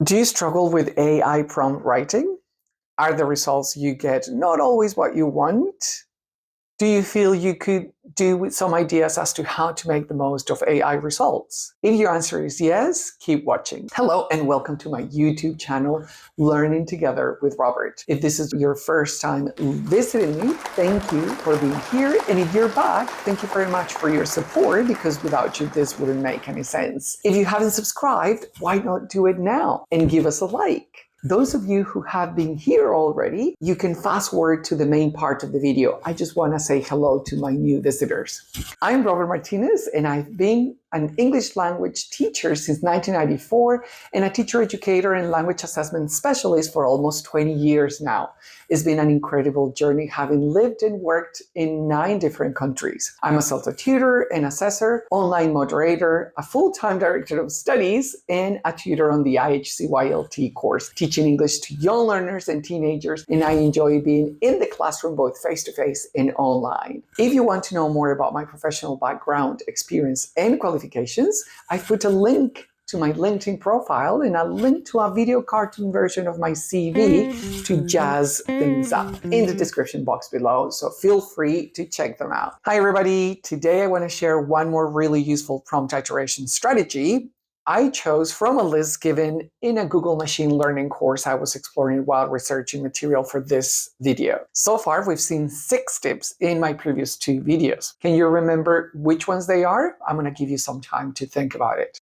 Do you struggle with AI prompt writing? Are the results you get not always what you want? Do you feel you could do with some ideas as to how to make the most of AI results? If your answer is yes, keep watching. Hello and welcome to my YouTube channel, Learning Together with Robert. If this is your first time visiting me, thank you for being here. And if you're back, thank you very much for your support, because without you, this wouldn't make any sense. If you haven't subscribed, why not do it now and give us a like? Those of you who have been here already, you can fast forward to the main part of the video. I just want to say hello to my new visitors. I'm Robert Martinez, and I've been an English language teacher since 1994 and a teacher educator and language assessment specialist for almost 20 years now. It's been an incredible journey, having lived and worked in 9 different countries. I'm a self-tutor and assessor, online moderator, a full-time director of studies, and a tutor on the IHCYLT course, teaching English to young learners and teenagers, and I enjoy being in the classroom both face-to-face and online. If you want to know more about my professional background, experience, and qualifications, I've put a link to my LinkedIn profile and a link to a video cartoon version of my CV to jazz things up in the description box below, so feel free to check them out. Hi everybody, today I want to share one more really useful prompt iteration strategy I chose from a list given in a Google machine learning course I was exploring while researching material for this video. So far, we've seen 6 tips in my previous 2 videos. Can you remember which ones they are? I'm going to give you some time to think about it.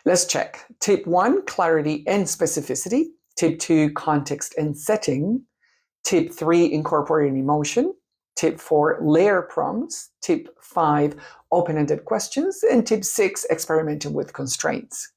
Let's check. Tip 1, clarity and specificity. Tip 2, context and setting. Tip 3, incorporating emotion. Tip 4, layer prompts. Tip 5, open-ended questions. And tip 6, experimenting with constraints.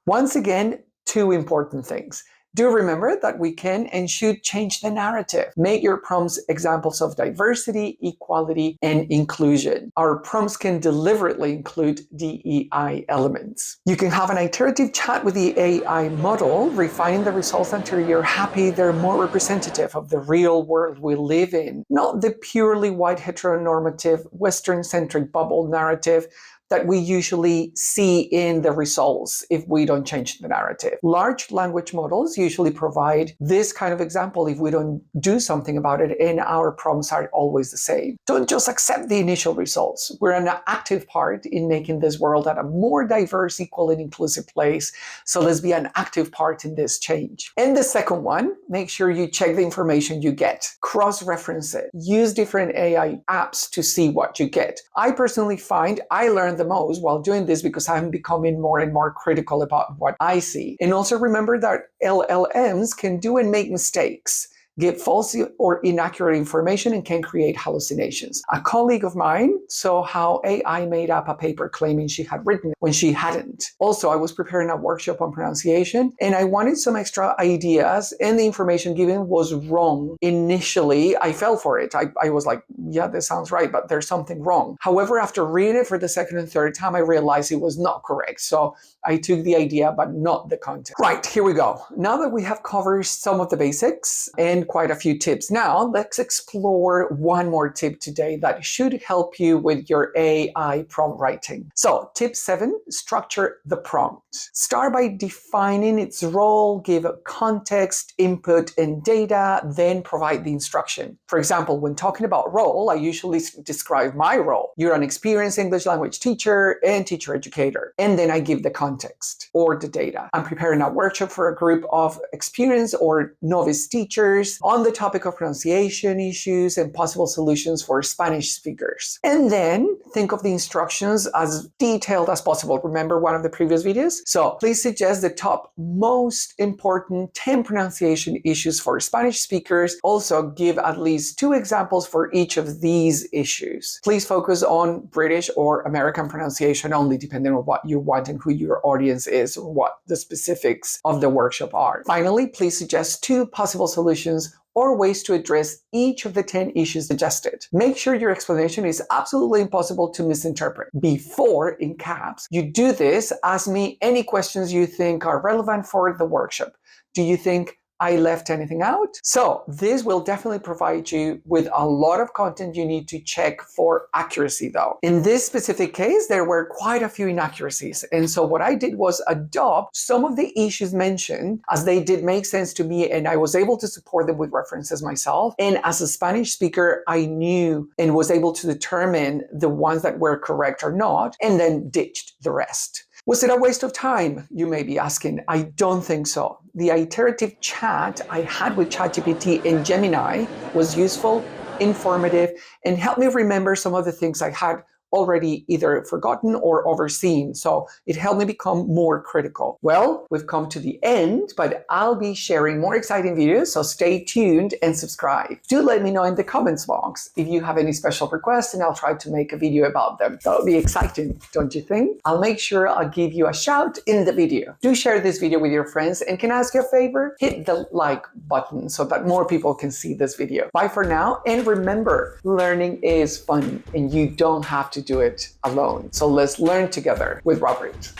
Once again, 2 important things. Do remember that we can and should change the narrative. Make your prompts examples of diversity, equality, and inclusion. Our prompts can deliberately include DEI elements. You can have an iterative chat with the AI model, refining the results until you're happy they're more representative of the real world we live in, not the purely white heteronormative, Western-centric bubble narrative that we usually see in the results if we don't change the narrative. Large language models usually provide this kind of example if we don't do something about it, and our prompts are always the same. Don't just accept the initial results. We're an active part in making this world a more diverse, equal, and inclusive place, so let's be an active part in this change. And the second one, make sure you check the information you get. Cross-reference it. Use different AI apps to see what you get. I personally find I learn the most while doing this because I'm becoming more and more critical about what I see. And also remember that LLMs can do and make mistakes, give false or inaccurate information, and can create hallucinations. A colleague of mine saw how AI made up a paper claiming she had written when she hadn't. Also, I was preparing a workshop on pronunciation, and I wanted some extra ideas, and the information given was wrong. Initially, I fell for it. I was like, yeah, this sounds right, but there's something wrong. However, after reading it for the second and third time, I realized it was not correct. So I took the idea, but not the content. Right, here we go. Now that we have covered some of the basics and quite a few tips, now let's explore one more tip today that should help you with your AI prompt writing. So tip 7, structure the prompt. Start by defining its role, give a context, input, and data, then provide the instruction. For example, when talking about role, I usually describe my role. You're an experienced English language teacher and teacher educator. And then I give the context or the data. I'm preparing a workshop for a group of experienced or novice teachers on the topic of pronunciation issues and possible solutions for Spanish speakers. And then think of the instructions as detailed as possible. Remember one of the previous videos? So please suggest the top most important 10 pronunciation issues for Spanish speakers. Also give at least 2 examples for each of these issues. Please focus on British or American pronunciation only, depending on what you want and who your audience is or what the specifics of the workshop are. Finally, please suggest 2 possible solutions or ways to address each of the 10 issues suggested. Make sure your explanation is absolutely impossible to misinterpret. Before, in caps, you do this, ask me any questions you think are relevant for the workshop. Do you think I left anything out? So this will definitely provide you with a lot of content you need to check for accuracy though. In this specific case, there were quite a few inaccuracies. And so what I did was adopt some of the issues mentioned as they did make sense to me, and I was able to support them with references myself. And as a Spanish speaker, I knew and was able to determine the ones that were correct or not, and then ditched the rest. Was it a waste of time, you may be asking? I don't think so. The iterative chat I had with ChatGPT and Gemini was useful, informative, and helped me remember some of the things I had already either forgotten or overseen. So it helped me become more critical. Well, we've come to the end, but I'll be sharing more exciting videos, so stay tuned and subscribe. Do let me know in the comments box if you have any special requests, and I'll try to make a video about them. That'll be exciting, don't you think? I'll make sure I'll give you a shout in the video. Do share this video with your friends, and can I ask you a favor? Hit the like button so that more people can see this video. Bye for now, and remember, learning is fun, and you don't have to do it alone. So let's learn together with Robert.